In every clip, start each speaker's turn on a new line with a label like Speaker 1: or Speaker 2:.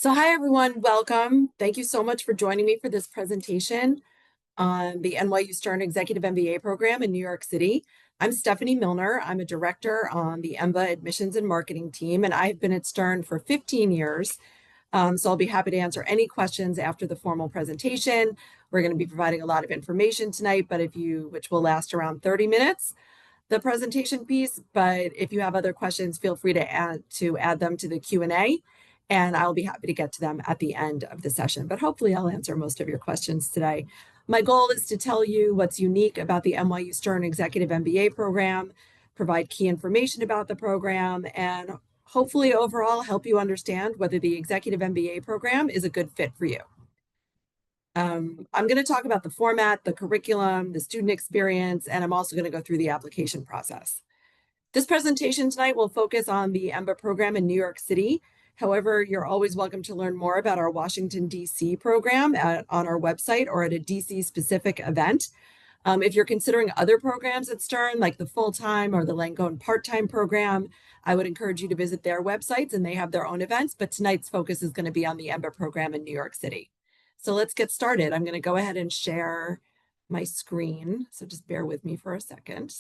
Speaker 1: So hi, everyone. Welcome. Thank you so much for joining me for this presentation on the NYU Stern Executive MBA program in New York City. I'm Stephanie Milner. I'm a director on the EMBA admissions and marketing team, and I've been at Stern for 15 years. So I'll be happy to answer any questions after the formal presentation. We're going to be providing a lot of information tonight, which will last around 30 minutes, the presentation piece. But if you have other questions, feel free to add them to the Q&A. And I'll be happy to get to them at the end of the session. But hopefully I'll answer most of your questions today. My goal is to tell you what's unique about the NYU Stern Executive MBA program, provide key information about the program, and hopefully overall help you understand whether the Executive MBA program is a good fit for you. I'm going to talk about the format, the curriculum, the student experience, and I'm also going to go through the application process. This presentation tonight will focus on the EMBA program in New York City. However, you're always welcome to learn more about our Washington, D.C. program on our website or at a D.C.-specific event. If you're considering other programs at Stern, like the full-time or the Langone part-time program, I would encourage you to visit their websites, and they have their own events, but tonight's focus is going to be on the EMBA program in New York City. So let's get started. I'm going to go ahead and share my screen, so just bear with me for a second.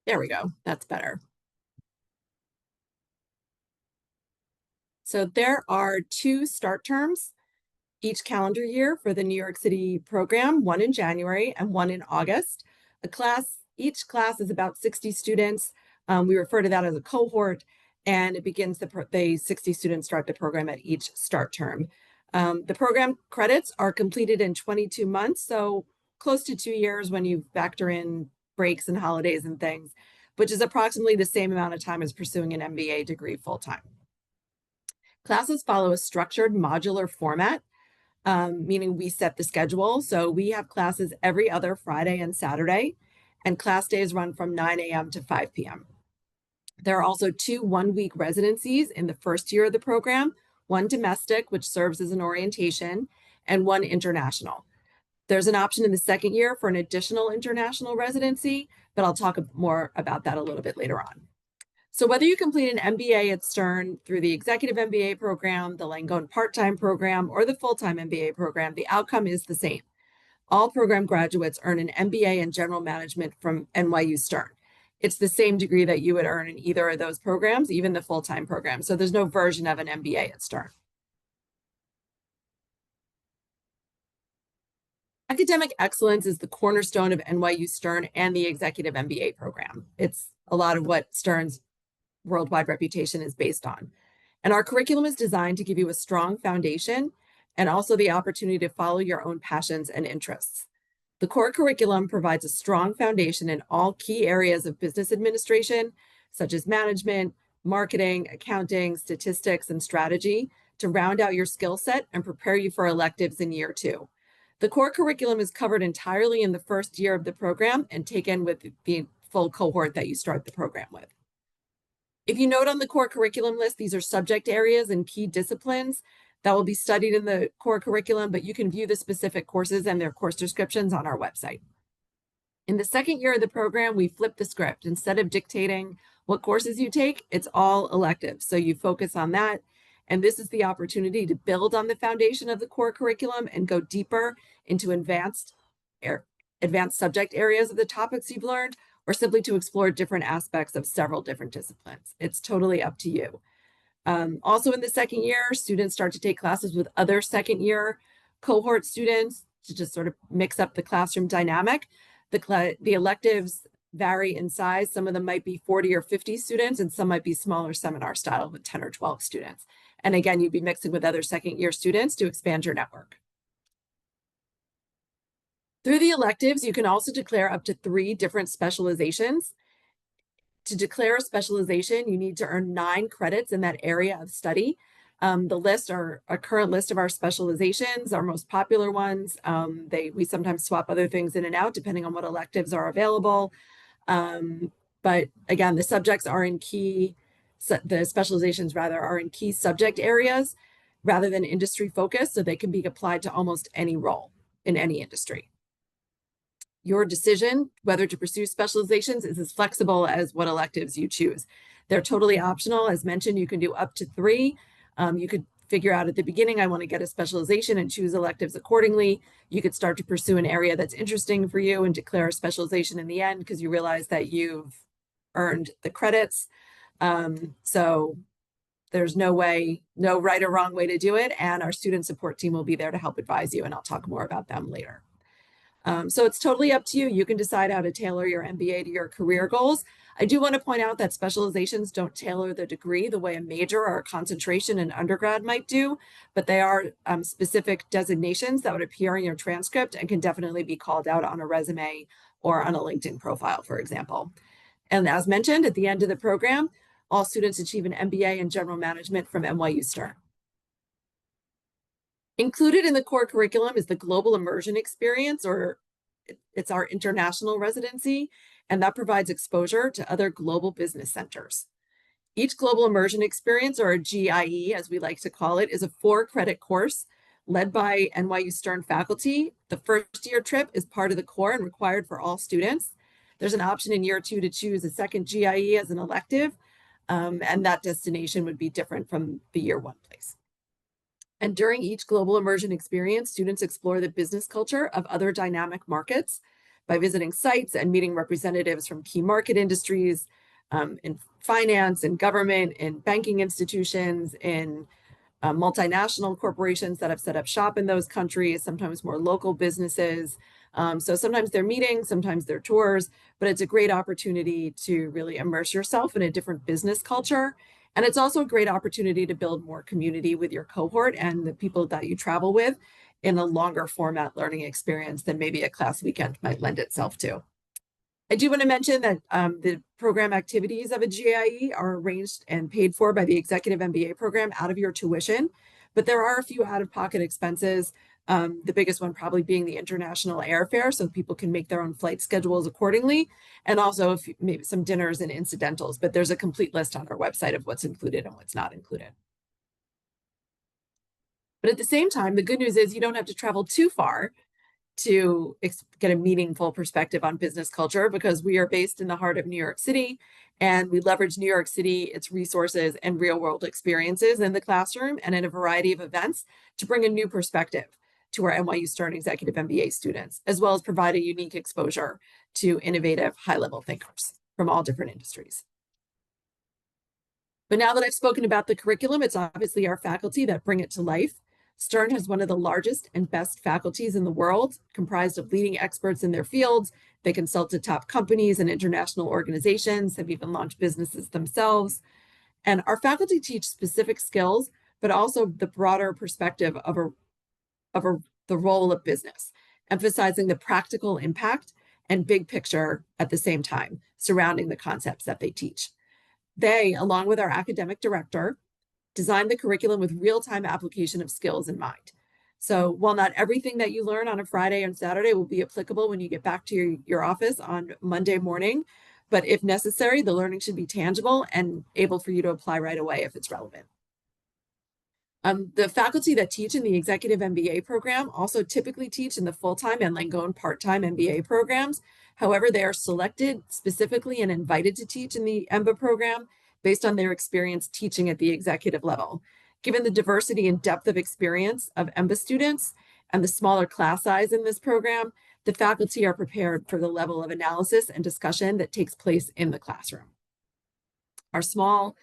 Speaker 1: There we go. That's better. So there are 2 start terms each calendar year for the New York City program, one in January and one in August. Each class is about 60 students. We refer to that as a cohort, and it begins the 60 students start the program at each start term. The program credits are completed in 22 months, so close to 2 years when you factor in breaks and holidays and things, which is approximately the same amount of time as pursuing an MBA degree full-time. Classes follow a structured modular format, meaning we set the schedule. So we have classes every other Friday and Saturday, and class days run from 9 a.m. to 5 p.m. There are also 2 one-week residencies in the first year of the program, one domestic, which serves as an orientation, and one international. There's an option in the second year for an additional international residency, but I'll talk more about that a little bit later on. So whether you complete an MBA at Stern through the Executive MBA program, the Langone part-time program, or the full-time MBA program, the outcome is the same. All program graduates earn an MBA in general management from NYU Stern. It's the same degree that you would earn in either of those programs, even the full-time program. So there's no version of an MBA at Stern. Academic excellence is the cornerstone of NYU Stern and the Executive MBA program. It's a lot of what Stern's worldwide reputation is based on. And our curriculum is designed to give you a strong foundation and also the opportunity to follow your own passions and interests. The core curriculum provides a strong foundation in all key areas of business administration, such as management, marketing, accounting, statistics, and strategy, to round out your skill set and prepare you for electives in year 2. The core curriculum is covered entirely in the first year of the program and taken with the full cohort that you start the program with. If you note on the core curriculum list, these are subject areas and key disciplines that will be studied in the core curriculum, but you can view the specific courses and their course descriptions on our website. In the second year of the program, we flip the script. Instead of dictating what courses you take, it's all electives. So you focus on that. And this is the opportunity to build on the foundation of the core curriculum and go deeper into advanced subject areas of the topics you've learned, or simply to explore different aspects of several different disciplines. It's totally up to you. Also in the second year, students start to take classes with other second year cohort students to just sort of mix up the classroom dynamic. The electives vary in size. Some of them might be 40 or 50 students, and some might be smaller seminar style with 10 or 12 students. And again, you'd be mixing with other second year students to expand your network. Through the electives, you can also declare up to 3 different specializations. To declare a specialization, you need to earn 9 credits in that area of study. The list are a current list of our specializations, our most popular ones. We sometimes swap other things in and out depending on what electives are available. But again, the subjects are in the specializations rather are in key subject areas rather than industry focused, so they can be applied to almost any role in any industry. Your decision whether to pursue specializations is as flexible as what electives you choose. They're totally optional. As mentioned, you can do up to 3. You could figure out at the beginning, I want to get a specialization and choose electives accordingly. You could start to pursue an area that's interesting for you and declare a specialization in the end because you realize that you've earned the credits. So there's no right or wrong way to do it. And our student support team will be there to help advise you. And I'll talk more about them later. So it's totally up to you. You can decide how to tailor your MBA to your career goals. I do want to point out that specializations don't tailor the degree the way a major or a concentration in undergrad might do, but they are specific designations that would appear in your transcript and can definitely be called out on a resume or on a LinkedIn profile, for example. And as mentioned, at the end of the program, all students achieve an MBA in general management from NYU Stern. Included in the core curriculum is the Global Immersion Experience, or it's our international residency, and that provides exposure to other global business centers. Each Global Immersion Experience, or a GIE as we like to call it, is a 4-credit course led by NYU Stern faculty. The first year trip is part of the core and required for all students. There's an option in year 2 to choose a second GIE as an elective, and that destination would be different from the year 1 place. And during each Global Immersion Experience, students explore the business culture of other dynamic markets by visiting sites and meeting representatives from key market industries, in finance and government, in banking institutions, in multinational corporations that have set up shop in those countries, sometimes more local businesses. So sometimes they're meetings, sometimes they're tours, but it's a great opportunity to really immerse yourself in a different business culture. And it's also a great opportunity to build more community with your cohort and the people that you travel with in a longer format learning experience than maybe a class weekend might lend itself to. I do want to mention that the program activities of a GIE are arranged and paid for by the Executive MBA program out of your tuition, but there are a few out-of-pocket expenses, the biggest one probably being the international airfare, so people can make their own flight schedules accordingly, and also maybe some dinners and incidentals, but there's a complete list on our website of what's included and what's not included. But at the same time, the good news is you don't have to travel too far to get a meaningful perspective on business culture, because we are based in the heart of New York City, and we leverage New York City, its resources and real world experiences in the classroom and in a variety of events to bring a new perspective to our NYU Stern Executive MBA students, as well as provide a unique exposure to innovative high-level thinkers from all different industries. But now that I've spoken about the curriculum, it's obviously our faculty that bring it to life. Stern has one of the largest and best faculties in the world, comprised of leading experts in their fields. They consult to top companies and international organizations, have even launched businesses themselves. And our faculty teach specific skills, but also the broader perspective of the role of business, emphasizing the practical impact and big picture at the same time surrounding the concepts that they teach. They, along with our academic director, design the curriculum with real-time application of skills in mind. So while not everything that you learn on a Friday and Saturday will be applicable when you get back to your office on Monday morning, but if necessary, the learning should be tangible and able for you to apply right away if it's relevant. The faculty that teach in the Executive MBA program also typically teach in the full-time and Langone part-time MBA programs. However, they are selected specifically and invited to teach in the EMBA program based on their experience teaching at the executive level. Given the diversity and depth of experience of EMBA students and the smaller class size in this program, the faculty are prepared for the level of analysis and discussion that takes place in the classroom. Our small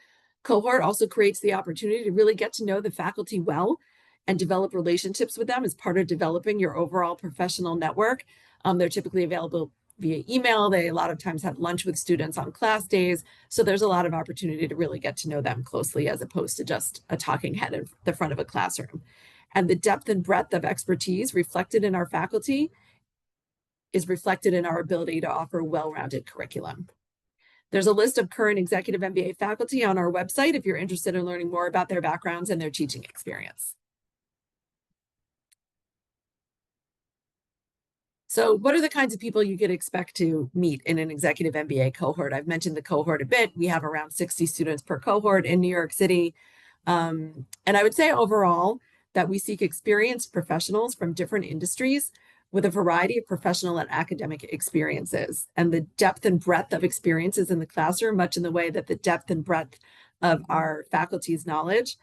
Speaker 1: cohort also creates the opportunity to really get to know the faculty well and develop relationships with them as part of developing your overall professional network. They're typically available via email. They a lot of times have lunch with students on class days. So there's a lot of opportunity to really get to know them closely as opposed to just a talking head in the front of a classroom. And the depth and breadth of expertise reflected in our faculty is reflected in our ability to offer well-rounded curriculum. There's a list of current executive MBA faculty on our website if you're interested in learning more about their backgrounds and their teaching experience. So what are the kinds of people you could expect to meet in an executive MBA cohort? I've mentioned the cohort a bit. We have around 60 students per cohort in New York City. And I would say overall that we seek experienced professionals from different industries with a variety of professional and academic experiences. And the depth and breadth of experiences in the classroom, much in the way that the depth and breadth of our faculty's knowledge,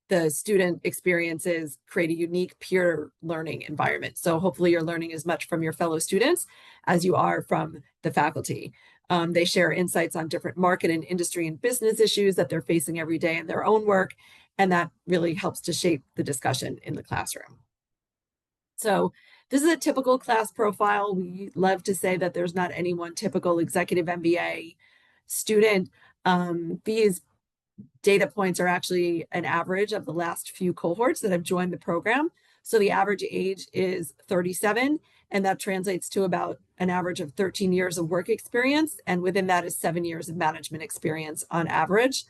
Speaker 1: the student experiences create a unique peer learning environment. So hopefully you're learning as much from your fellow students as you are from the faculty. They share insights on different market and industry and business issues that they're facing every day in their own work. And that really helps to shape the discussion in the classroom. So this is a typical class profile. We love to say that there's not any one typical executive MBA student. These data points are actually an average of the last few cohorts that have joined the program. So the average age is 37, and that translates to about an average of 13 years of work experience. And within that is 7 years of management experience on average.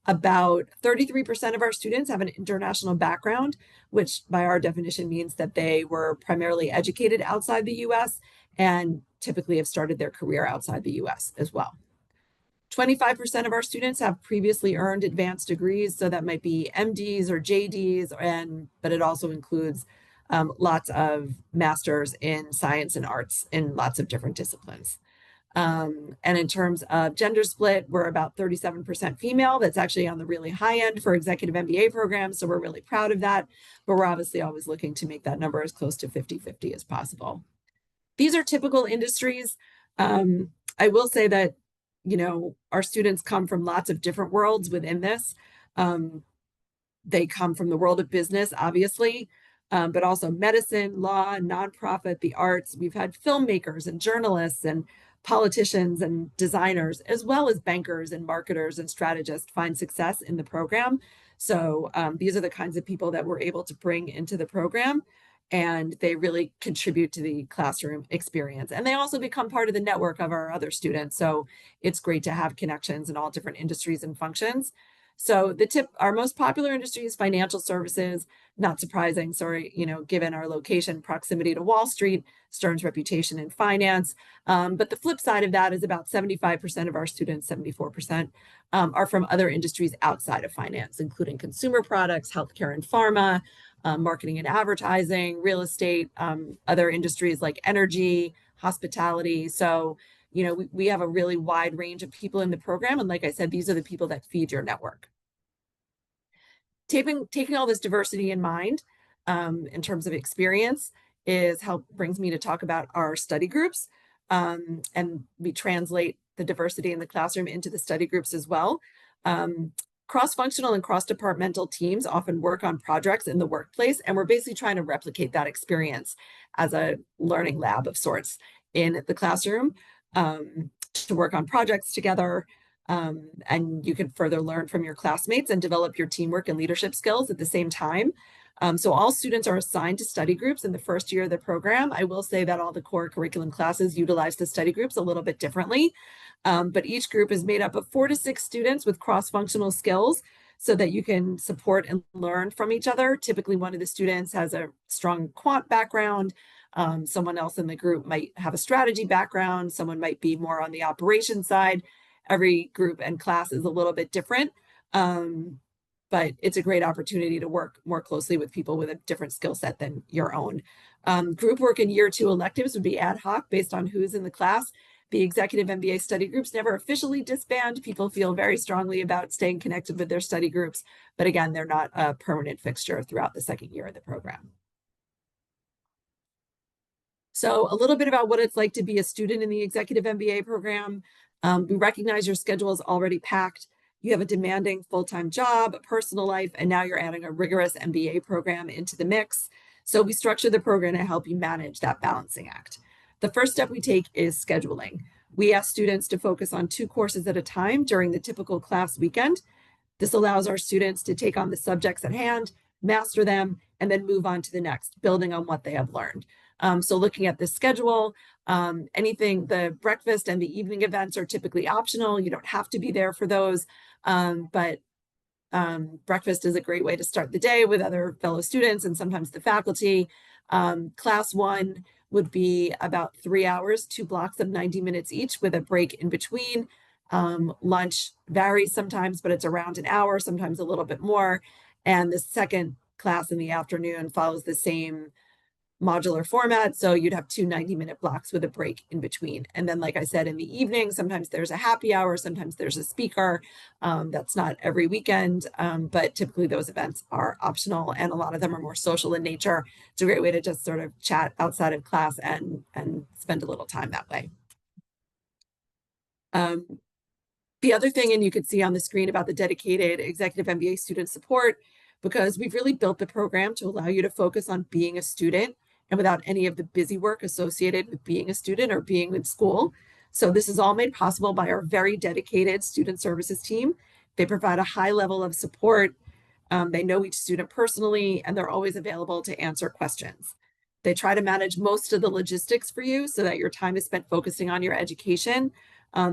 Speaker 1: About 33% of our students have an international background, which by our definition means that they were primarily educated outside the US and typically have started their career outside the US as well. 25% of our students have previously earned advanced degrees, so that might be MDs or JDs, but it also includes lots of masters in science and arts in lots of different disciplines. And in terms of gender split, we're about 37% female. That's actually on the really high end for executive MBA programs, so we're really proud of that, but we're obviously always looking to make that number as close to 50-50 as possible. These are typical industries. I will say that our students come from lots of different worlds within this. They come from the world of business, obviously, but also medicine, law, nonprofit, the arts. We've had filmmakers and journalists and politicians and designers, as well as bankers and marketers and strategists find success in the program. So these are the kinds of people that we're able to bring into the program, and they really contribute to the classroom experience. And they also become part of the network of our other students. So it's great to have connections in all different industries and functions. So our most popular industry is financial services. Not surprising, sorry, given our location, proximity to Wall Street, Stern's reputation in finance. But the flip side of that is about 75% of our students, 74%, are from other industries outside of finance, including consumer products, healthcare and pharma, marketing and advertising, real estate, other industries like energy, hospitality. So, we have a really wide range of people in the program. And like I said, these are the people that feed your network. Taking all this diversity in mind, in terms of experience, brings me to talk about our study groups. And we translate the diversity in the classroom into the study groups as well. Cross-functional and cross-departmental teams often work on projects in the workplace, and we're basically trying to replicate that experience as a learning lab of sorts in the classroom, to work on projects together, and you can further learn from your classmates and develop your teamwork and leadership skills at the same time. So all students are assigned to study groups in the first year of the program. I will say that all the core curriculum classes utilize the study groups a little bit differently. But each group is made up of 4 to 6 students with cross-functional skills so that you can support and learn from each other. Typically, one of the students has a strong quant background. Someone else in the group might have a strategy background. Someone might be more on the operations side. Every group and class is a little bit different, but it's a great opportunity to work more closely with people with a different skill set than your own. Group work in year 2 electives would be ad hoc based on who's in the class. The executive MBA study groups never officially disband. People feel very strongly about staying connected with their study groups, but again, they're not a permanent fixture throughout the second year of the program. So a little bit about what it's like to be a student in the executive MBA program. We recognize your schedule is already packed. You have a demanding full-time job, a personal life, and now you're adding a rigorous MBA program into the mix. So we structure the program to help you manage that balancing act. The first step we take is scheduling. We ask students to focus on 2 courses at a time during the typical class weekend. This allows our students to take on the subjects at hand, master them, and then move on to the next, building on what they have learned. So looking at the schedule, The breakfast and the evening events are typically optional. You don't have to be there for those, but breakfast is a great way to start the day with other fellow students and sometimes the faculty. Class 1 would be about 3 hours, 2 blocks of 90 minutes each with a break in between. Lunch varies sometimes, but it's around an hour, sometimes a little bit more. And the second class in the afternoon follows the same modular format. So you'd have 2 90-minute blocks with a break in between. And then, like I said, in the evening, sometimes there's a happy hour, sometimes there's a speaker. That's not every weekend, but typically those events are optional, and a lot of them are more social in nature. It's a great way to just sort of chat outside of class and spend a little time that way. The other thing, and you could see on the screen about the dedicated executive MBA student support, because we've really built the program to allow you to focus on being a student and without any of the busy work associated with being a student or being in school. So this is all made possible by our very dedicated student services team. They provide a high level of support. They know each student personally, and they're always available to answer questions. They try to manage most of the logistics for you so that your time is spent focusing on your education.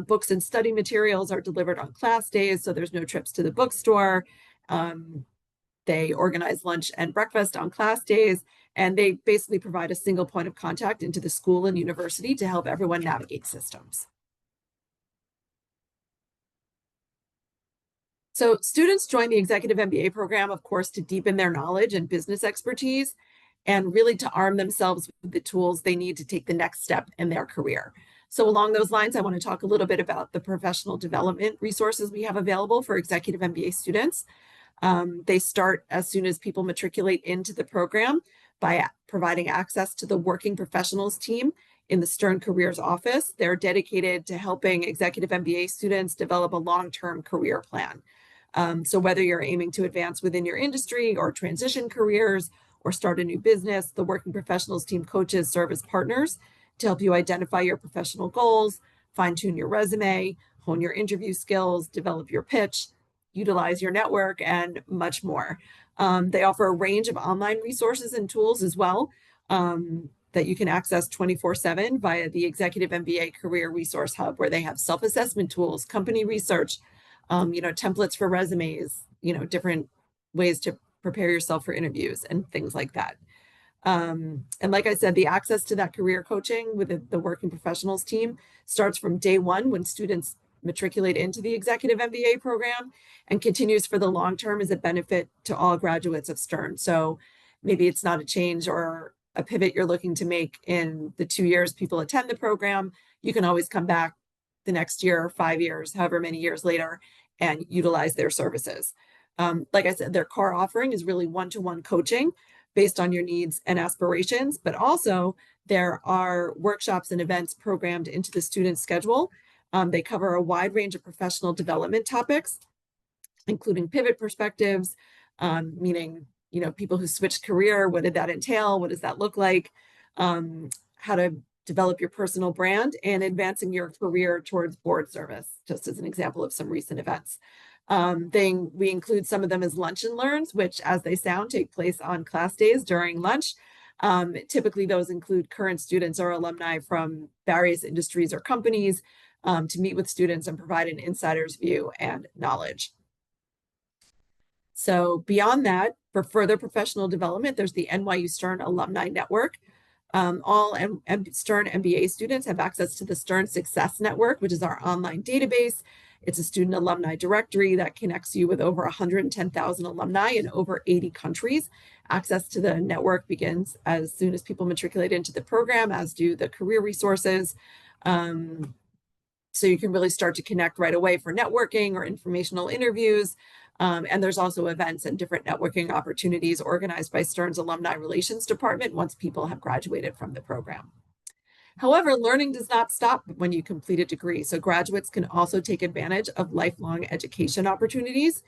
Speaker 1: Books and study materials are delivered on class days, so there's no trips to the bookstore. They organize lunch and breakfast on class days, and they basically provide a single point of contact into the school and university to help everyone navigate systems. So students join the Executive MBA program, of course, to deepen their knowledge and business expertise, and really to arm themselves with the tools they need to take the next step in their career. So along those lines, I want to talk a little bit about the professional development resources we have available for Executive MBA students. They start as soon as people matriculate into the program by providing access to the working professionals team in the Stern Careers office. They're dedicated to helping Executive MBA students develop a long-term career plan. So whether you're aiming to advance within your industry or transition careers or start a new business, the working professionals team coaches serve as partners to help you identify your professional goals, fine-tune your resume, hone your interview skills, develop your pitch, utilize your network, and much more. They offer a range of online resources and tools as well that you can access 24/7 via the Executive MBA Career Resource Hub, where they have self-assessment tools, company research, templates for resumes, different ways to prepare yourself for interviews and things like that. And like I said, the access to that career coaching with the working professionals team starts from day one when students matriculate into the Executive MBA program and continues for the long term as a benefit to all graduates of Stern. So maybe it's not a change or a pivot you're looking to make in the 2 years people attend the program. You can always come back the next year, 5 years, however many years later, and utilize their services. Like I said, their core offering is really one-to-one coaching based on your needs and aspirations, but also there are workshops and events programmed into the student schedule. They cover a wide range of professional development topics, including pivot perspectives, meaning, people who switched career, what did that entail? What does that look like? How to develop your personal brand and advancing your career towards board service, just as an example of some recent events. We include some of them as lunch and learns, which, as they sound, take place on class days during lunch. Typically, those include current students or alumni from various industries or companies to meet with students and provide an insider's view and knowledge. So beyond that, for further professional development, there's the NYU Stern Alumni Network. All Stern MBA students have access to the Stern Success Network, which is our online database. It's a student alumni directory that connects you with over 110,000 alumni in over 80 countries. Access to the network begins as soon as people matriculate into the program, as do the career resources. So you can really start to connect right away for networking or informational interviews. And there's also events and different networking opportunities organized by Stern's Alumni Relations Department once people have graduated from the program. However, learning does not stop when you complete a degree. So graduates can also take advantage of lifelong education opportunities.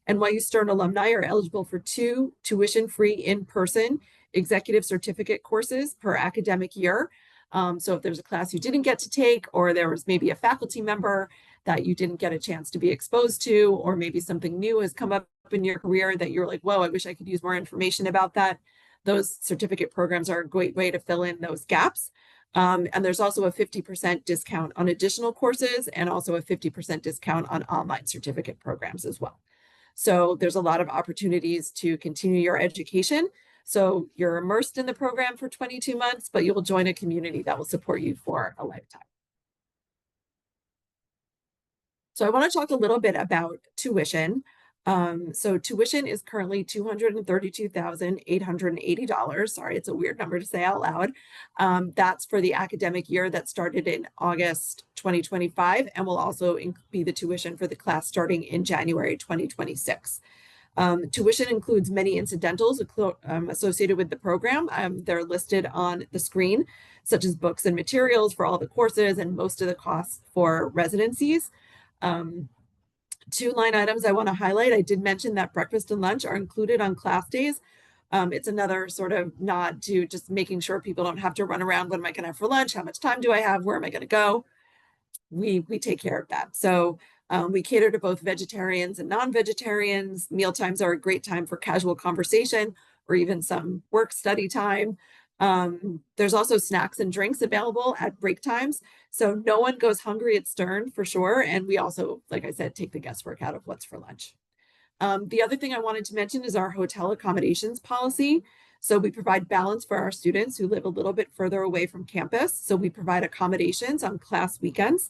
Speaker 1: NYU Stern alumni are eligible for 2 tuition-free in-person executive certificate courses per academic year. So if there's a class you didn't get to take, or there was maybe a faculty member that you didn't get a chance to be exposed to, or maybe something new has come up in your career that you're like, whoa, I wish I could use more information about that. Those certificate programs are a great way to fill in those gaps. And there's also a 50% discount on additional courses and also a 50% discount on online certificate programs as well. So there's a lot of opportunities to continue your education. So you're immersed in the program for 22 months, but you will join a community that will support you for a lifetime. So I want to talk a little bit about tuition. So tuition is currently $232,880. Sorry, it's a weird number to say out loud. That's for the academic year that started in August 2025 and will also be the tuition for the class starting in January 2026. Tuition includes many incidentals associated with the program. They're listed on the screen, such as books and materials for all the courses and most of the costs for residencies. Two line items I want to highlight. I did mention that breakfast and lunch are included on class days. It's another sort of nod to just making sure people don't have to run around. What am I going to have for lunch? How much time do I have? Where am I going to go? We take care of that. So we cater to both vegetarians and non-vegetarians. Meal times are a great time for casual conversation or even some work study time. There's also snacks and drinks available at break times. So no one goes hungry at Stern for sure. And we also, like I said, take the guesswork out of what's for lunch. The other thing I wanted to mention is our hotel accommodations policy. So we provide balance for our students who live a little bit further away from campus. So we provide accommodations on class weekends.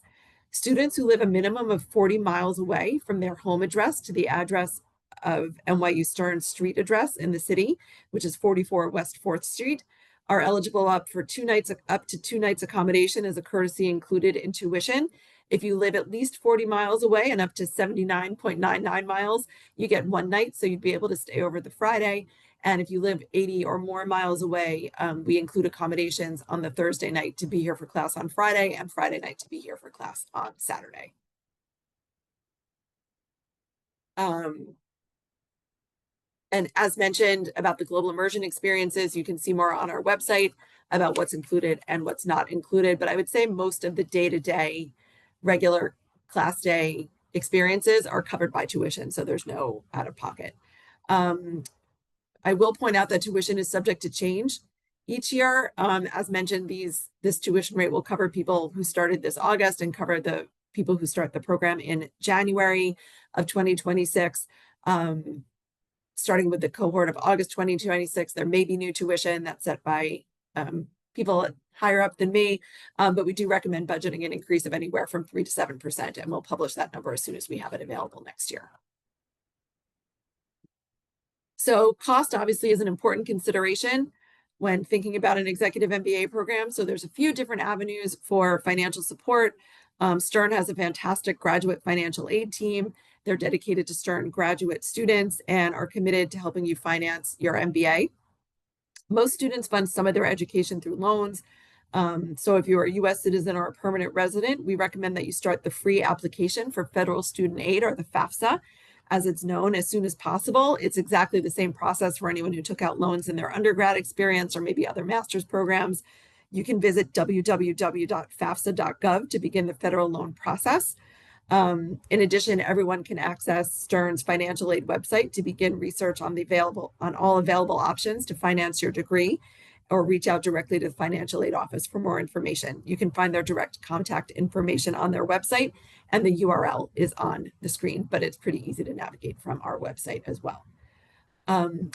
Speaker 1: Students who live a minimum of 40 miles away from their home address to the address of NYU Stern's street address in the city, which is 44 West 4th Street, are eligible up to 2 nights accommodation as a courtesy included in tuition. If you live at least 40 miles away and up to 79.99 miles, you get 1 night, so you'd be able to stay over the Friday. And if you live 80 or more miles away, we include accommodations on the Thursday night to be here for class on Friday and Friday night to be here for class on Saturday. And as mentioned about the global immersion experiences, you can see more on our website about what's included and what's not included. But I would say most of the day-to-day regular class day experiences are covered by tuition, so there's no out-of-pocket. I will point out that tuition is subject to change each year. As mentioned, this tuition rate will cover people who started this August and cover the people who start the program in January of 2026. Starting with the cohort of August 2026, there may be new tuition that's set by people higher up than me, but we do recommend budgeting an increase of anywhere from 3 to 7%, and we'll publish that number as soon as we have it available next year. So cost obviously is an important consideration when thinking about an executive MBA program. So there's a few different avenues for financial support. Stern has a fantastic graduate financial aid team. They're dedicated to Stern graduate students and are committed to helping you finance your MBA. Most students fund some of their education through loans. So if you're a U.S. citizen or a permanent resident, we recommend that you start the free application for federal student aid, or the FAFSA, as it's known, as soon as possible. It's exactly the same process for anyone who took out loans in their undergrad experience or maybe other master's programs. You can visit www.fafsa.gov to begin the federal loan process. In addition, everyone can access Stern's financial aid website to begin research on all available options to finance your degree, or reach out directly to the financial aid office for more information. You can find their direct contact information on their website, and the URL is on the screen, but it's pretty easy to navigate from our website as well.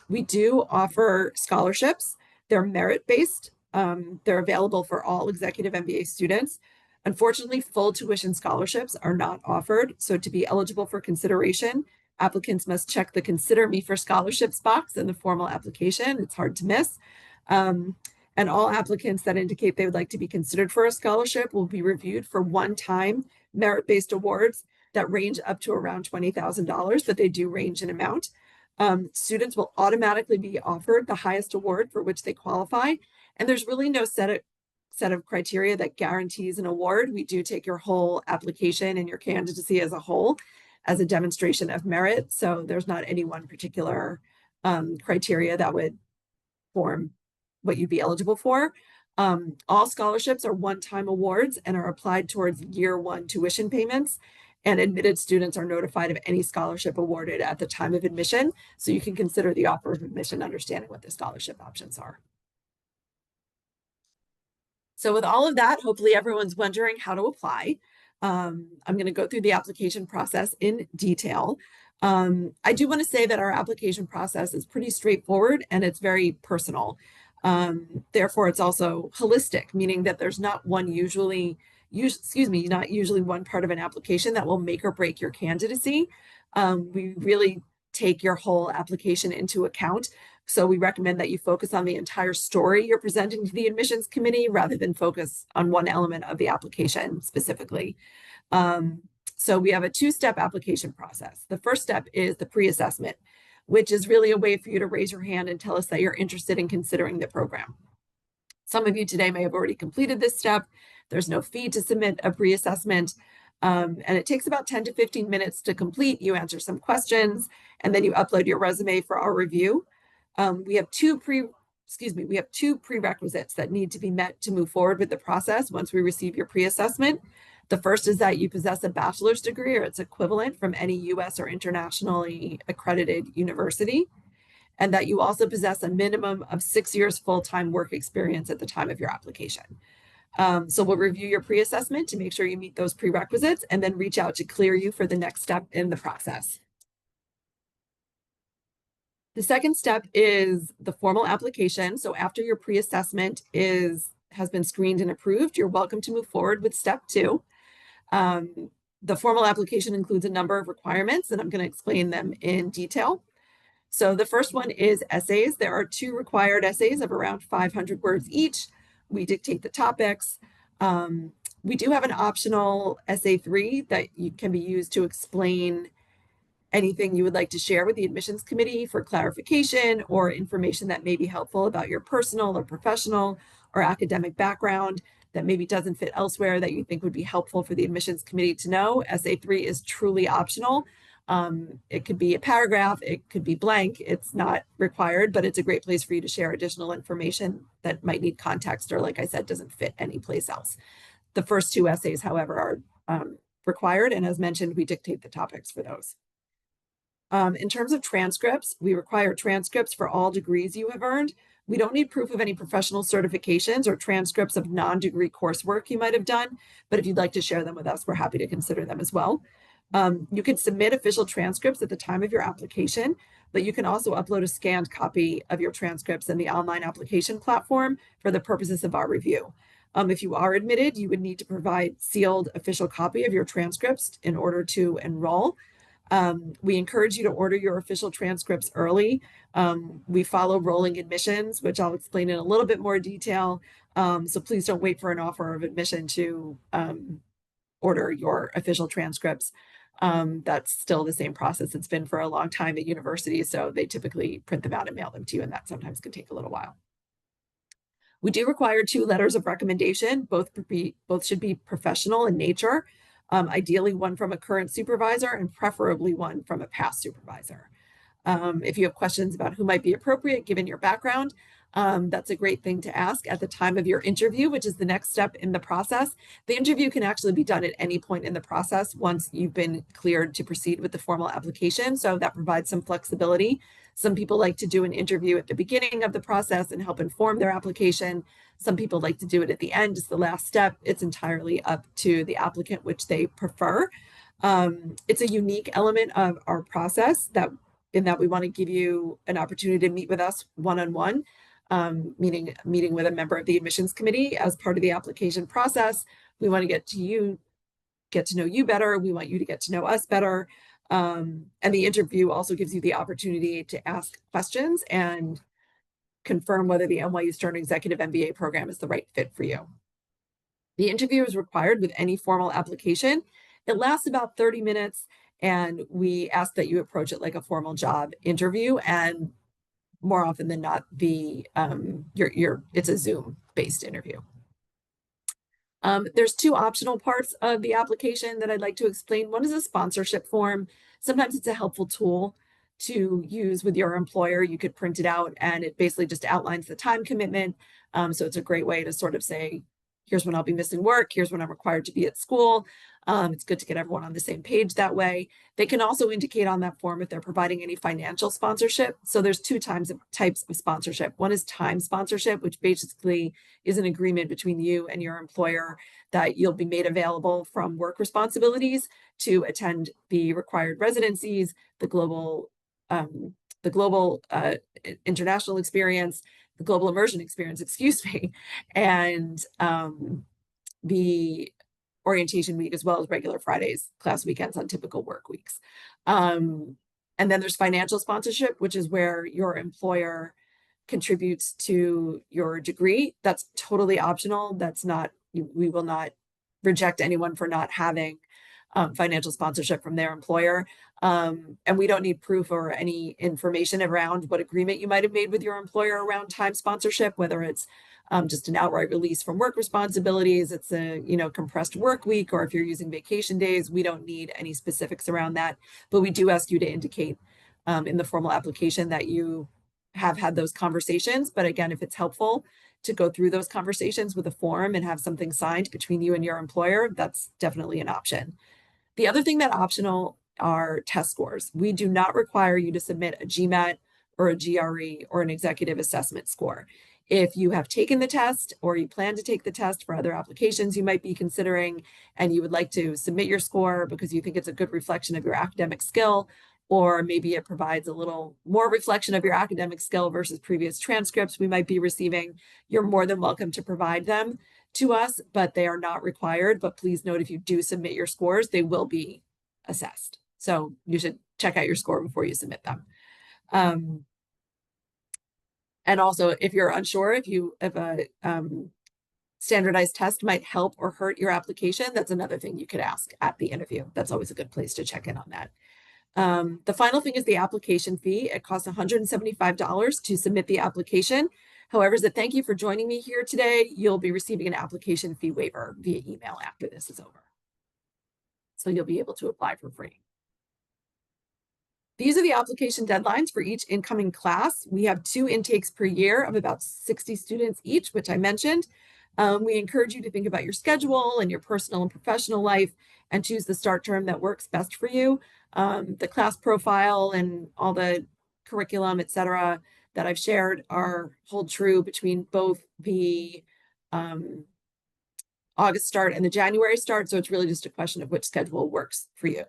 Speaker 1: We do offer scholarships. They're merit-based. They're available for all executive MBA students. Unfortunately, full tuition scholarships are not offered. So to be eligible for consideration, applicants must check the Consider Me for Scholarships box in the formal application. It's hard to miss. And all applicants that indicate they would like to be considered for a scholarship will be reviewed for one-time merit-based awards that range up to around $20,000, but they do range in amount. Students will automatically be offered the highest award for which they qualify. And there's really no set of criteria that guarantees an award. We do take your whole application and your candidacy as a whole as a demonstration of merit. So there's not any one particular criteria that would form what you'd be eligible for. All scholarships are one-time awards and are applied towards year one tuition payments. And admitted students are notified of any scholarship awarded at the time of admission. So you can consider the offer of admission, understanding what the scholarship options are. So with all of that, hopefully everyone's wondering how to apply. I'm going to go through the application process in detail. I do want to say that our application process is pretty straightforward and it's very personal. Therefore, it's also holistic, meaning that there's not one not usually one part of an application that will make or break your candidacy. We really take your whole application into account. So we recommend that you focus on the entire story you're presenting to the admissions committee rather than focus on one element of the application specifically. So we have a two-step application process. The first step is the pre-assessment, which is really a way for you to raise your hand and tell us that you're interested in considering the program. Some of you today may have already completed this step. There's no fee to submit a pre-assessment. And it takes about 10 to 15 minutes to complete. You answer some questions, and then you upload your resume for our review. We have two prerequisites that need to be met to move forward with the process once we receive your pre-assessment. The first is that you possess a bachelor's degree or its equivalent from any US or internationally accredited university, and that you also possess a minimum of 6 years full-time work experience at the time of your application. So we'll review your pre-assessment to make sure you meet those prerequisites and then reach out to clear you for the next step in the process. The second step is the formal application. So after your pre-assessment has been screened and approved, you're welcome to move forward with step 2. The formal application includes a number of requirements, and I'm going to explain them in detail. So the first one is essays. There are 2 required essays of around 500 words each. We dictate the topics. We do have an optional essay 3 that can be used to explain anything you would like to share with the admissions committee for clarification or information that may be helpful about your personal or professional or academic background that maybe doesn't fit elsewhere that you think would be helpful for the admissions committee to know. Essay 3 is truly optional. It could be a paragraph, it could be blank, it's not required, but it's a great place for you to share additional information that might need context or, like I said, doesn't fit anyplace else. The first 2 essays, however, are required, and as mentioned, we dictate the topics for those. In terms of transcripts, we require transcripts for all degrees you have earned. We don't need proof of any professional certifications or transcripts of non-degree coursework you might have done, but if you'd like to share them with us, we're happy to consider them as well. You can submit official transcripts at the time of your application, but you can also upload a scanned copy of your transcripts in the online application platform for the purposes of our review. If you are admitted, you would need to provide sealed official copy of your transcripts in order to enroll. We encourage you to order your official transcripts early. We follow rolling admissions, which I'll explain in a little bit more detail. So please don't wait for an offer of admission to order your official transcripts. That's still the same process it's been for a long time at universities. So they typically print them out and mail them to you, and that sometimes can take a little while. We do require 2 letters of recommendation. Both should be professional in nature. Ideally one from a current supervisor and preferably one from a past supervisor. If you have questions about who might be appropriate given your background, that's a great thing to ask at the time of your interview, which is the next step in the process. The interview can actually be done at any point in the process once you've been cleared to proceed with the formal application. So that provides some flexibility. Some people like to do an interview at the beginning of the process and help inform their application. Some people like to do it at the end as the last step. It's entirely up to the applicant which they prefer. It's a unique element of our process in that we want to give you an opportunity to meet with us one-on-one, meeting with a member of the admissions committee as part of the application process. We want to get to know you better. We want you to get to know us better. And the interview also gives you the opportunity to ask questions and confirm whether the NYU Stern Executive MBA program is the right fit for you. The interview is required with any formal application. It lasts about 30 minutes, and we ask that you approach it like a formal job interview, and more often than not, it's a Zoom-based interview. There's 2 optional parts of the application that I'd like to explain. One is a sponsorship form. Sometimes it's a helpful tool to use with your employer. You could print it out, and it basically just outlines the time commitment. So it's a great way to sort of say, here's when I'll be missing work, here's when I'm required to be at school. It's good to get everyone on the same page that way. They can also indicate on that form if they're providing any financial sponsorship. So there's two types of sponsorship. One is time sponsorship, which basically is an agreement between you and your employer that you'll be made available from work responsibilities to attend the required residencies, the global international experience, the global immersion experience, excuse me, and the orientation week, as well as regular Fridays, class weekends on typical work weeks. And then there's financial sponsorship, which is where your employer contributes to your degree. That's totally optional. That's not, we will not reject anyone for not having financial sponsorship from their employer. And we don't need proof or any information around what agreement you might have made with your employer around time sponsorship, whether it's just an outright release from work responsibilities, it's a compressed work week, or if you're using vacation days. We don't need any specifics around that, but we do ask you to indicate in the formal application that you have had those conversations. But again, if it's helpful to go through those conversations with a form and have something signed between you and your employer, that's definitely an option. The other thing that's optional are test scores. We do not require you to submit a GMAT or a GRE or an executive assessment score. If you have taken the test or you plan to take the test for other applications you might be considering, and you would like to submit your score because you think it's a good reflection of your academic skill, or maybe it provides a little more reflection of your academic skill versus previous transcripts we might be receiving, you're more than welcome to provide them to us, but they are not required. But please note, if you do submit your scores, they will be assessed. So you should check out your score before you submit them. And also, if you're unsure if a standardized test might help or hurt your application, that's another thing you could ask at the interview. That's always a good place to check in on that. The final thing is the application fee. It costs $175 to submit the application. However, as a thank you for joining me here today, you'll be receiving an application fee waiver via email after this is over. So you'll be able to apply for free. These are the application deadlines for each incoming class. We have 2 intakes per year of about 60 students each, which I mentioned. We encourage you to think about your schedule and your personal and professional life and choose the start term that works best for you. The class profile and all the curriculum, et cetera, that I've shared hold true between both the August start and the January start. So it's really just a question of which schedule works for you.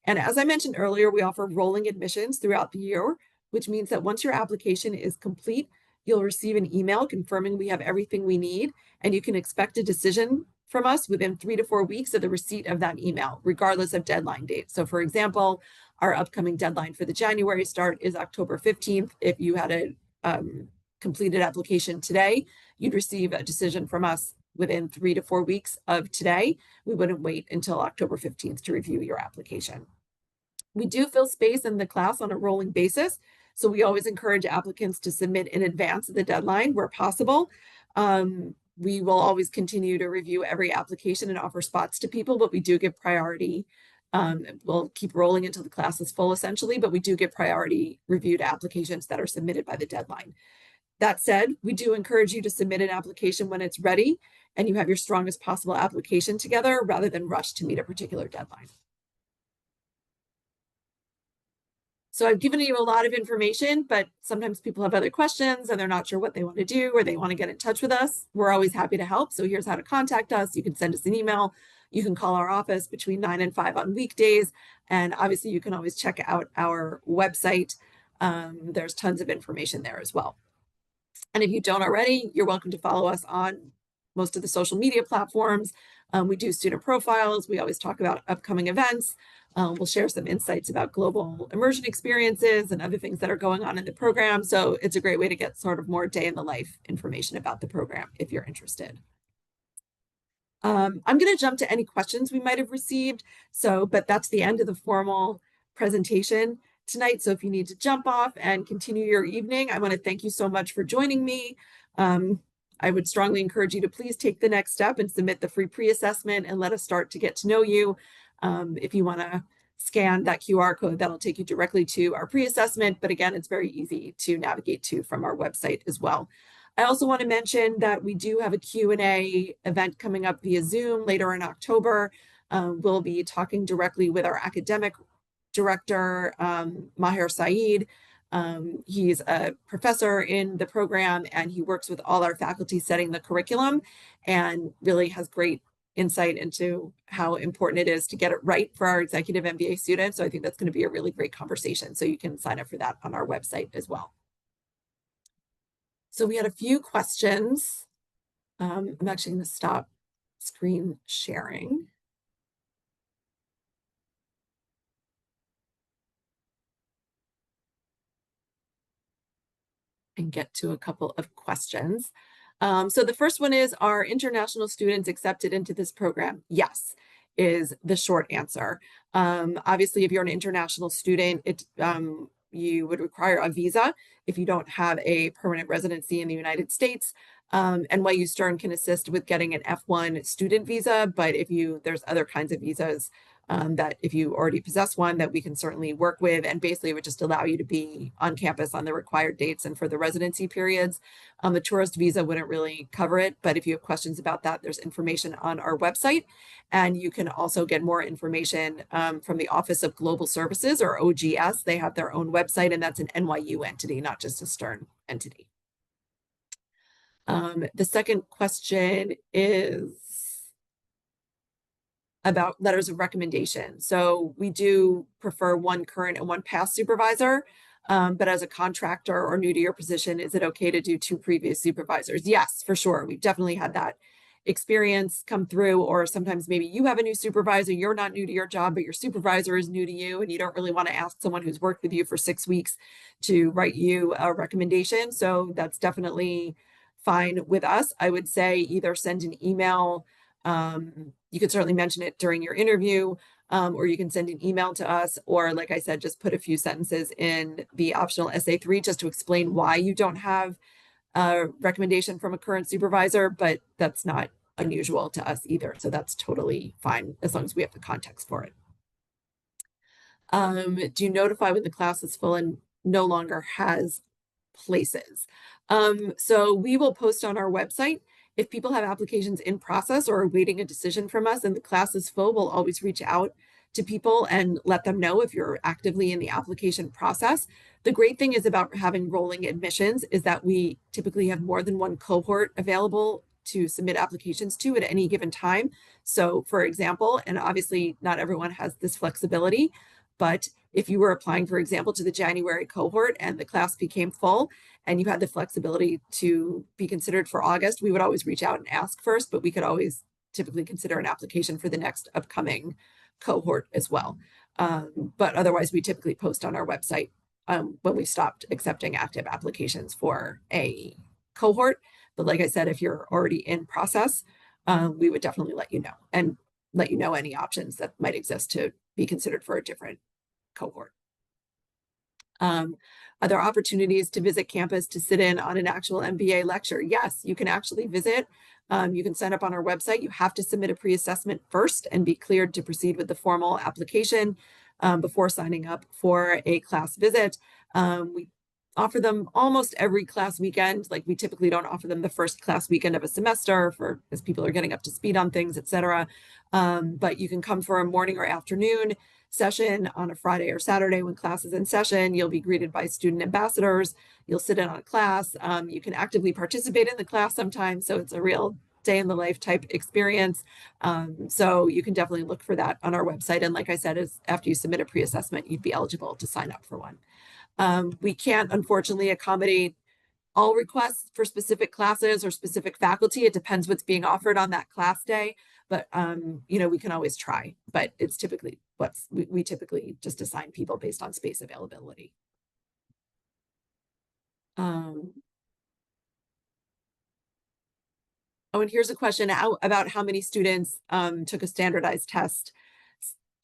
Speaker 1: And as I mentioned earlier, we offer rolling admissions throughout the year, which means that once your application is complete, you'll receive an email confirming we have everything we need, and you can expect a decision from us within 3 to 4 weeks of the receipt of that email, regardless of deadline date. So for example, our upcoming deadline for the January start is October 15th. If you had a completed application today, you'd receive a decision from us within 3 to 4 weeks of today. We wouldn't wait until October 15th to review your application. We do fill space in the class on a rolling basis, so we always encourage applicants to submit in advance of the deadline where possible. We will always continue to review every application and offer spots to people, but we do give priority. We'll keep rolling until the class is full, essentially, but we do give priority review to applications that are submitted by the deadline. That said, we do encourage you to submit an application when it's ready and you have your strongest possible application together rather than rush to meet a particular deadline. So I've given you a lot of information, but sometimes people have other questions and they're not sure what they want to do or they want to get in touch with us. We're always happy to help. So here's how to contact us. You can send us an email. You can call our office between 9 and 5 on weekdays. And obviously you can always check out our website. There's tons of information there as well. And if you don't already, you're welcome to follow us on most of the social media platforms. We do student profiles. We always talk about upcoming events. We'll share some insights about global immersion experiences and other things that are going on in the program. So it's a great way to get sort of more day in the life information about the program if you're interested. I'm going to jump to any questions we might have received. But that's the end of the formal presentation tonight. So if you need to jump off and continue your evening, I want to thank you so much for joining me. I would strongly encourage you to please take the next step and submit the free pre-assessment and let us start to get to know you. If you want to scan that QR code, that'll take you directly to our pre-assessment. But again, it's very easy to navigate to from our website as well. I also want to mention that we do have a Q&A event coming up via Zoom later in October. We'll be talking directly with our academic director, Maher Saeed. He's a professor in the program, and he works with all our faculty setting the curriculum and really has great insight into how important it is to get it right for our executive MBA students. So I think that's going to be a really great conversation. So you can sign up for that on our website as well. So we had a few questions. I'm actually going to stop screen sharing. And get to a couple of questions. So the first one is, are international students accepted into this program? Yes, is the short answer. Obviously, if you're an international student, you would require a visa if you don't have a permanent residency in the United States. NYU Stern can assist with getting an F1 student visa, but there's other kinds of visas that if you already possess one that we can certainly work with, and basically it would just allow you to be on campus on the required dates and for the residency periods. The tourist visa wouldn't really cover it, but if you have questions about that, there's information on our website, and you can also get more information from the Office of Global Services, or OGS. They have their own website, and that's an NYU entity, not just a Stern entity. The second question is about letters of recommendation. So we do prefer one current and one past supervisor, but as a contractor or new to your position, is it okay to do two previous supervisors? Yes, for sure. We've definitely had that experience come through, or sometimes maybe you have a new supervisor, you're not new to your job, but your supervisor is new to you, and you don't really want to ask someone who's worked with you for 6 weeks to write you a recommendation. So that's definitely fine with us. I would say either send an email. You could certainly mention it during your interview, or you can send an email to us, or like I said, just put a few sentences in the optional essay 3 just to explain why you don't have a recommendation from a current supervisor, but that's not unusual to us either. So that's totally fine as long as we have the context for it. Do you notify when the class is full and no longer has places? So we will post on our website. If people have applications in process or are waiting a decision from us and the class is full, we'll always reach out to people and let them know if you're actively in the application process. The great thing is about having rolling admissions is that we typically have more than one cohort available to submit applications to at any given time. So for example, and obviously not everyone has this flexibility, but if you were applying, for example, to the January cohort and the class became full and you had the flexibility to be considered for August, we would always reach out and ask first, but we could always typically consider an application for the next upcoming cohort as well. But otherwise, we typically post on our website when we stopped accepting active applications for a cohort. But like I said, if you're already in process, we would definitely let you know, and let you know any options that might exist to be considered for a different cohort. Are there opportunities to visit campus to sit in on an actual MBA lecture? Yes, you can actually visit. You can sign up on our website. You have to submit a pre-assessment first and be cleared to proceed with the formal application before signing up for a class visit. We offer them almost every class weekend. Like, we typically don't offer them the first class weekend of a semester as people are getting up to speed on things, etc. But you can come for a morning or afternoon session on a Friday or Saturday when class is in session. You'll be greeted by student ambassadors. You'll sit in on a class. You can actively participate in the class sometimes. So it's a real day in the life type experience. So you can definitely look for that on our website. And like I said, after you submit a pre-assessment, you'd be eligible to sign up for one. We can't, unfortunately, accommodate all requests for specific classes or specific faculty. It depends what's being offered on that class day, but we can always try, but it's typically we typically just assign people based on space availability. Oh, and here's a question about how many students took a standardized test,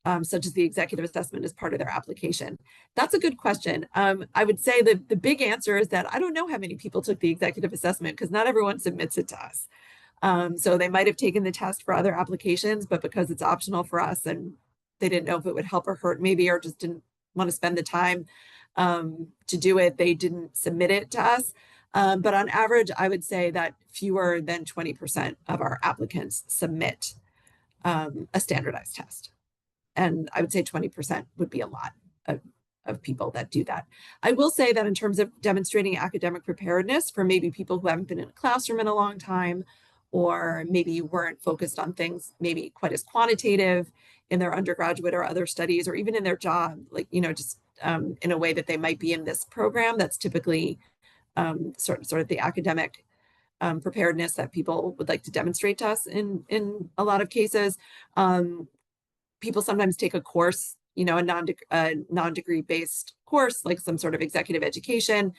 Speaker 1: such as the executive assessment, as part of their application. That's a good question. I would say that the big answer is that I don't know how many people took the executive assessment, because not everyone submits it to us. So they might have taken the test for other applications, but because it's optional for us and they didn't know if it would help or hurt maybe, or just didn't want to spend the time to do it, they didn't submit it to us. But on average, I would say that fewer than 20% of our applicants submit a standardized test. And I would say 20% would be a lot of, of people that do that. I will say that in terms of demonstrating academic preparedness for maybe people who haven't been in a classroom in a long time, or maybe weren't focused on things maybe quite as quantitative in their undergraduate or other studies, or even in their job, like, just in a way that they might be in this program, that's typically sort of the academic preparedness that people would like to demonstrate to us in a lot of cases. People sometimes take a course, a non-degree based course, like some sort of executive education.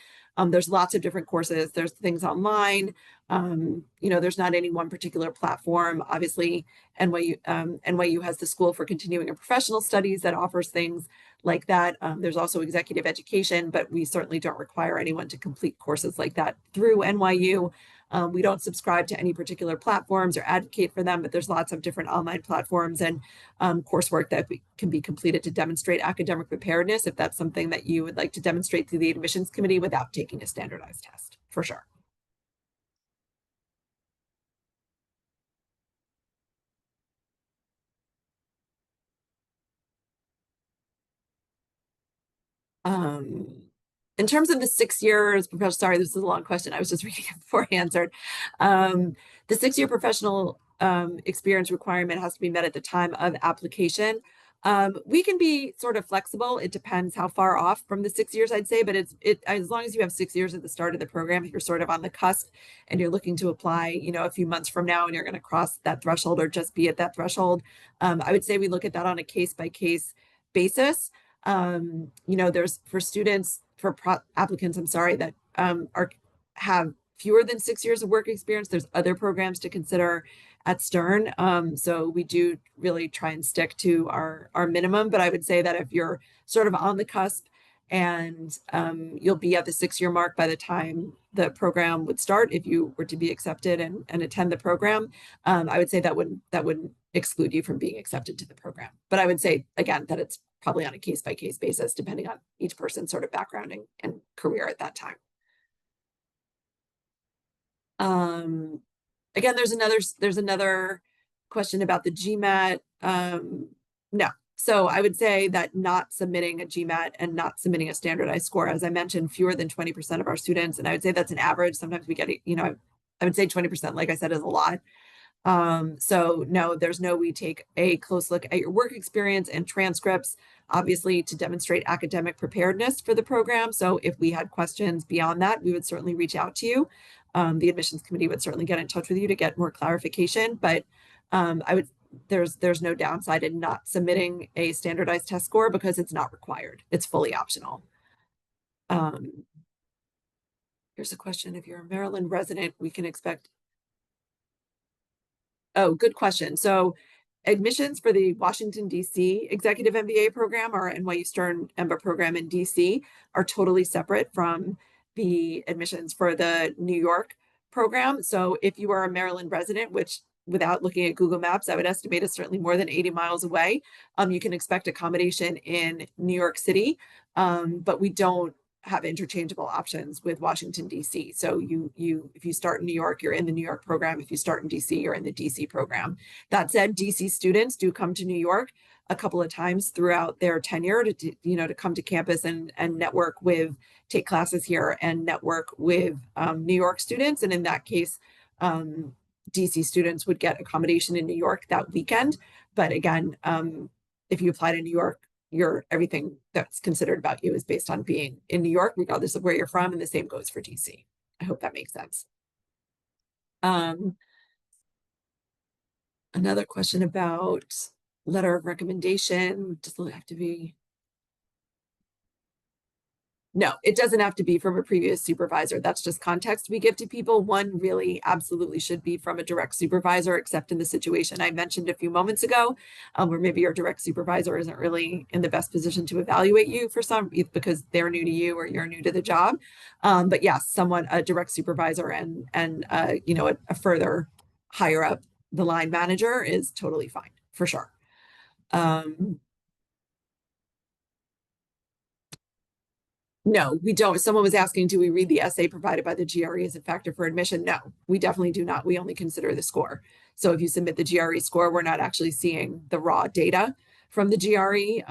Speaker 1: There's lots of different courses. There's things online. There's not any one particular platform. Obviously, NYU has the School for Continuing and Professional Studies that offers things like that. There's also executive education, but we certainly don't require anyone to complete courses like that through NYU. We don't subscribe to any particular platforms or advocate for them, but there's lots of different online platforms and coursework that can be completed to demonstrate academic preparedness if that's something that you would like to demonstrate through the admissions committee without taking a standardized test, for sure. Um, in terms of the 6 years, sorry, this is a long question. I was just reading it before I answered. The 6-year professional experience requirement has to be met at the time of application. We can be sort of flexible. It depends how far off from the 6 years, I'd say, but as long as you have 6 years at the start of the program, if you're sort of on the cusp and you're looking to apply, a few months from now and you're going to cross that threshold or just be at that threshold, I would say we look at that on a case-by-case basis. There's for students, for applicants, I'm sorry, that have fewer than 6 years of work experience, there's other programs to consider at Stern. So we do really try and stick to our minimum, but I would say that if you're sort of on the cusp and you'll be at the 6-year mark by the time the program would start, if you were to be accepted and attend the program, I would say that wouldn't exclude you from being accepted to the program. But I would say, again, that it's probably on a case-by-case basis, depending on each person's sort of background and career at that time. Again, there's another question about the GMAT. No. So I would say that not submitting a GMAT and not submitting a standardized score, as I mentioned, fewer than 20% of our students, and I would say that's an average. Sometimes we get, I would say 20%, like I said, is a lot. So no, we take a close look at your work experience and transcripts, obviously to demonstrate academic preparedness for the program. So if we had questions beyond that, we would certainly reach out to you. The admissions committee would certainly get in touch with you to get more clarification, but there's no downside in not submitting a standardized test score because it's not required. It's fully optional. Here's a question. If you're a Maryland resident, we can expect. Oh, good question. So admissions for the Washington, D.C. Executive MBA program, our NYU Stern EMBA program in D.C., are totally separate from the admissions for the New York program. So if you are a Maryland resident, which without looking at Google Maps, I would estimate is certainly more than 80 miles away, you can expect accommodation in New York City, but we don't have interchangeable options with Washington, D.C. So if you start in New York, you're in the New York program. If you start in D.C., you're in the D.C. program. That said, D.C. students do come to New York a couple of times throughout their tenure to come to campus and network with, take classes here and network with New York students. And in that case, DC students would get accommodation in New York that weekend. But again, if you apply to New York, everything that's considered about you is based on being in New York, regardless of where you're from, and the same goes for DC. I hope that makes sense. Another question about letter of recommendation. Does it have to be? No, it doesn't have to be from a previous supervisor. That's just context we give to people. One really absolutely should be from a direct supervisor, except in the situation I mentioned a few moments ago, where maybe your direct supervisor isn't really in the best position to evaluate you because they're new to you or you're new to the job. But yes, a direct supervisor and a further higher up the line manager is totally fine, for sure. No, we don't. Someone was asking, do we read the essay provided by the GRE as a factor for admission? No, we definitely do not. We only consider the score. So if you submit the GRE score, we're not actually seeing the raw data from the GRE.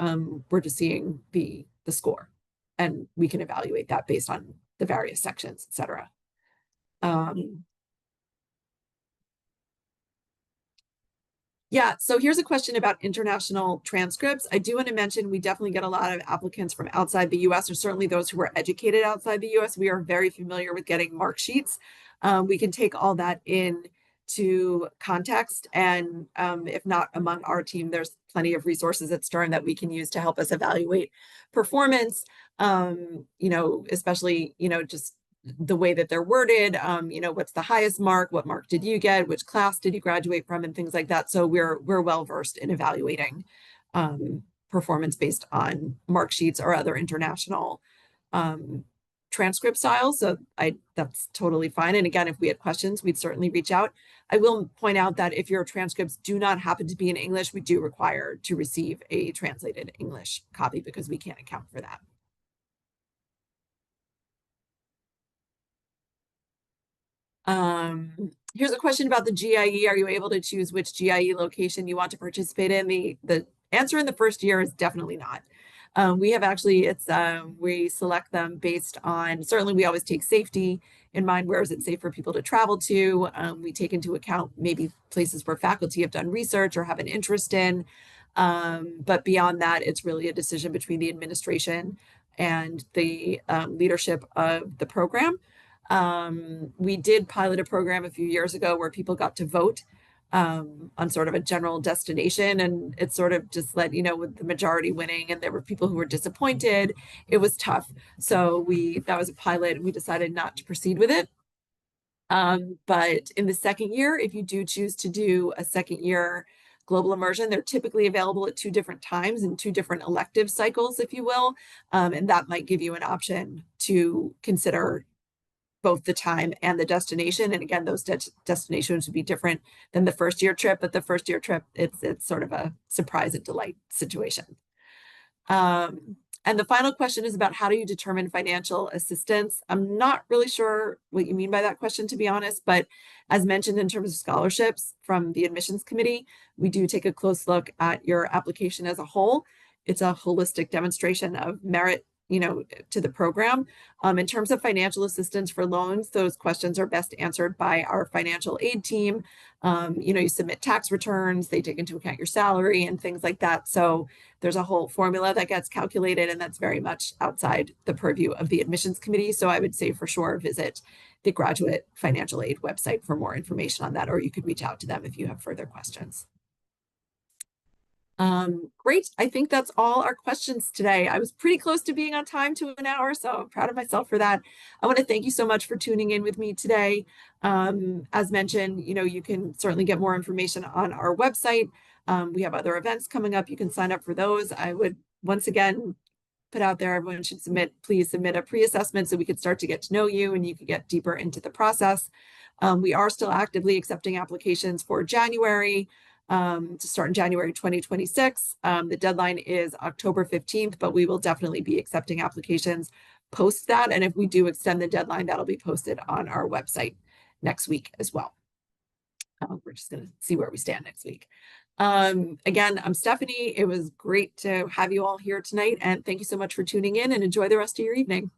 Speaker 1: We're just seeing the score, and we can evaluate that based on the various sections, et cetera. Yeah, so here's a question about international transcripts. I do want to mention we definitely get a lot of applicants from outside the US, or certainly those who are educated outside the US. We are very familiar with getting mark sheets. We can take all that in to context, and if not among our team, there's plenty of resources at Stern that we can use to help us evaluate performance, especially, just the way that they're worded, what's the highest mark, what mark did you get, which class did you graduate from, and things like that. So we're well versed in evaluating performance based on mark sheets or other international transcript styles. So that's totally fine. And again, if we had questions, we'd certainly reach out. I will point out that if your transcripts do not happen to be in English, we do require to receive a translated English copy because we can't account for that. Here's a question about the GIE. Are you able to choose which GIE location you want to participate in? The answer in the first year is definitely not. We have actually, we select them based on, certainly we always take safety in mind. Where is it safe for people to travel to? We take into account maybe places where faculty have done research or have an interest in. But beyond that, it's really a decision between the administration and the leadership of the program. We did pilot a program a few years ago where people got to vote on sort of a general destination, and it sort of just let with the majority winning, and there were people who were disappointed. It was tough. So that was a pilot, and we decided not to proceed with it. But in the second year, if you do choose to do a second year global immersion, they're typically available at 2 different times in 2 different elective cycles, if you will. And that might give you an option to consider both the time and the destination. And again, those destinations would be different than the first year trip, but the first year trip, it's sort of a surprise and delight situation. And the final question is about how do you determine financial assistance? I'm not really sure what you mean by that question, to be honest, but as mentioned in terms of scholarships from the admissions committee, we do take a close look at your application as a whole. It's a holistic demonstration of merit to the program. In terms of financial assistance for loans, those questions are best answered by our financial aid team. You submit tax returns, they take into account your salary and things like that. So there's a whole formula that gets calculated, and that's very much outside the purview of the admissions committee. So I would say for sure visit the graduate financial aid website for more information on that, or you could reach out to them if you have further questions. Great. I think that's all our questions today. I was pretty close to being on time to an hour, so I'm proud of myself for that. I want to thank you so much for tuning in with me today. As mentioned, you can certainly get more information on our website. We have other events coming up. You can sign up for those. I would once again put out there, everyone should please submit a pre-assessment so we could start to get to know you and you could get deeper into the process. We are still actively accepting applications for January. To start in January 2026. The deadline is October 15th, but we will definitely be accepting applications post that. And if we do extend the deadline, that'll be posted on our website next week as well. We're just going to see where we stand next week. Again, I'm Stephanie. It was great to have you all here tonight, and thank you so much for tuning in, and enjoy the rest of your evening.